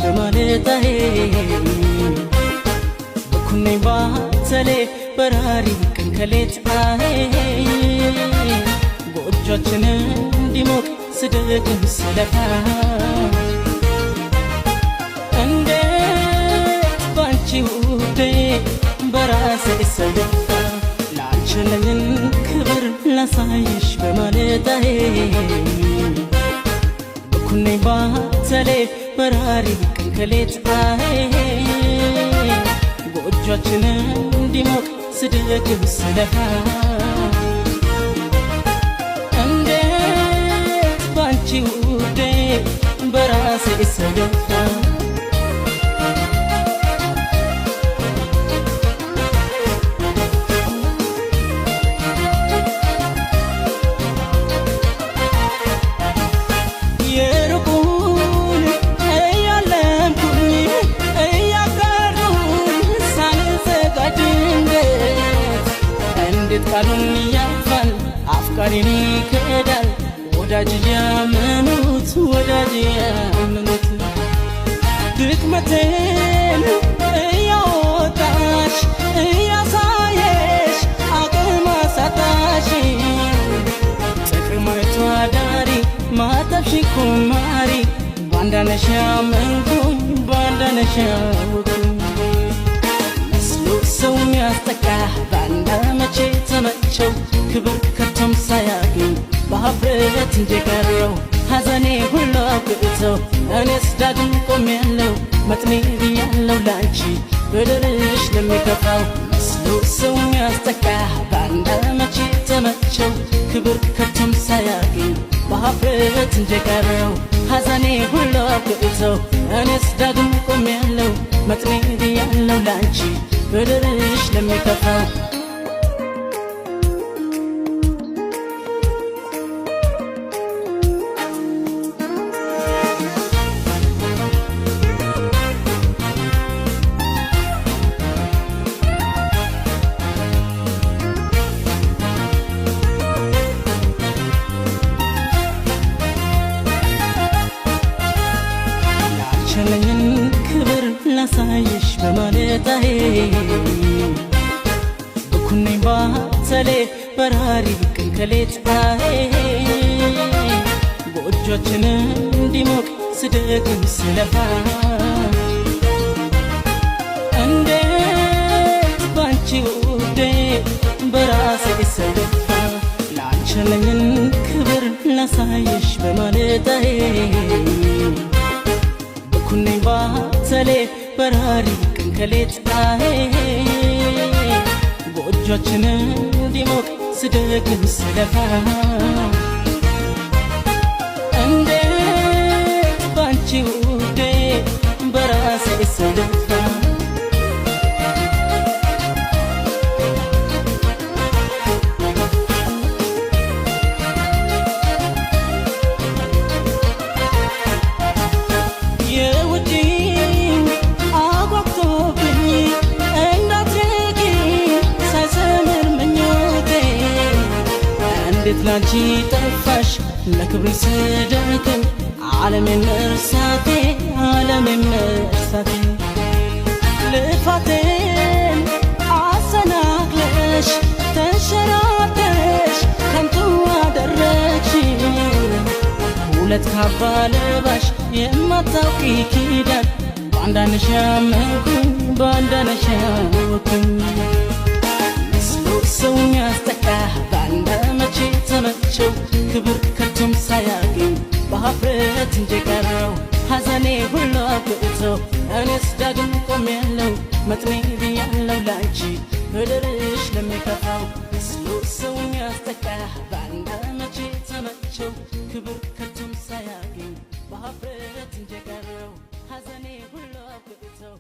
በማለታዬ በኩኔ ባተሌ በራሪ ከንከሌት ጎጆችን እንዲሞቅ ስደክም ስለፋ እንዴት ባንቺ ውዴ በራሴ ሰደፋ ላንቺን ክብር ላሳይሽ በማለታዬ በኩኔ ባተሌ በራሪ ከንከሌት ጎጆችን እንዲሞቅ ስደክም ስለፋ እንዴት ባንቺ ውዴ በራሴ ሰደፋ የሩቁን እያለምኩኝ እያቀርኩኝ ሳልዘጋጅ እንዴት ቃሉን ያልፋል አፍቃሪን ይክዳል ወዳጅ ያመኑት ድክመቴን እያወጣሽ እያሳየሽ አቅም አሳጣሽ ጥቅመቷ ዳሪ ማጠብሽን ኩማሪ ባንዳነሽ ያመንኩኝ ባንዳነሽ ያወኩኝ መስሎ ሰው ሚያስጠቃ ባንዳ መቼ ተመቸው ክብር ከቶም ሳያገኝ በሀፍረት እንደቀረው ሐዘኔ ሁሉ አብቅተው እኔስ ዳግም ቆሜያለሁ መጥኔ ብያለሁ ላንቺ በደልሽ ለሚከፋው መስሎ ሰው ሚያስጠቃ ባንዳ መቼ ተመቸው ክብር ከቶም ሳያገኝ በሀፍረት እንደቀረው ሐዘኔ ሁሉ አብቅተው እኔስ ዳግም ቆሜያለሁ መጥኔ ብያለሁ ላንቺ በደልሽ ለሚከፋው ያለኝን ክብር ላሳይሽ በማለታዬ በኩኔ ባተሌ በራሪ ከንከሌት ጎጆችን እንዲሞቅ ስደክም ስለፋ እንዴት ባንቺ ውዴ በራሴ ሰደፋ ላንቺን ክብር ላሳይሽ በማለታዬ በኩኔ ባተሌ በራሪ ከንከሌት ጎጆችን እንዲሞቅ ስደክም ስለፋ እንዴት ባንቺ ውዴ በራሴ ሰደፋ እንዴት ላንቺ ጠፋሽ ለክብሬ ስደክም ዓለሜን መርሳቴ ልፋቴን አሰናክለሽ ተንሸራተሽ ከንቱ አደረግሽ ሁለት ካባ ለባሽ የማታውቂ ኪዳን ባንዳነሽ ያመንኩኝ ባንዳነሽ ያወኩኝ መስሎ ሰው ሚያስጠቃ ባንዳ መቼ ተመቸው ክብር ከቶም ሳያገኝ በሀፍረት እንደቀረው ሐዘኔ ሁሉ አብቅተው እኔስ ዳግም ቆሜያለሁ መጥኔ ብያለሁ ላንቺ በደልሽ ለሚከፋው መስሎ ሰው ሚያስጠቃ ባንዳ መቼ ተመቸው ክብር ከቶም ሳያገኝ በሀፍረት እንደቀረው ሐዘኔ ሁሉ አብቅተው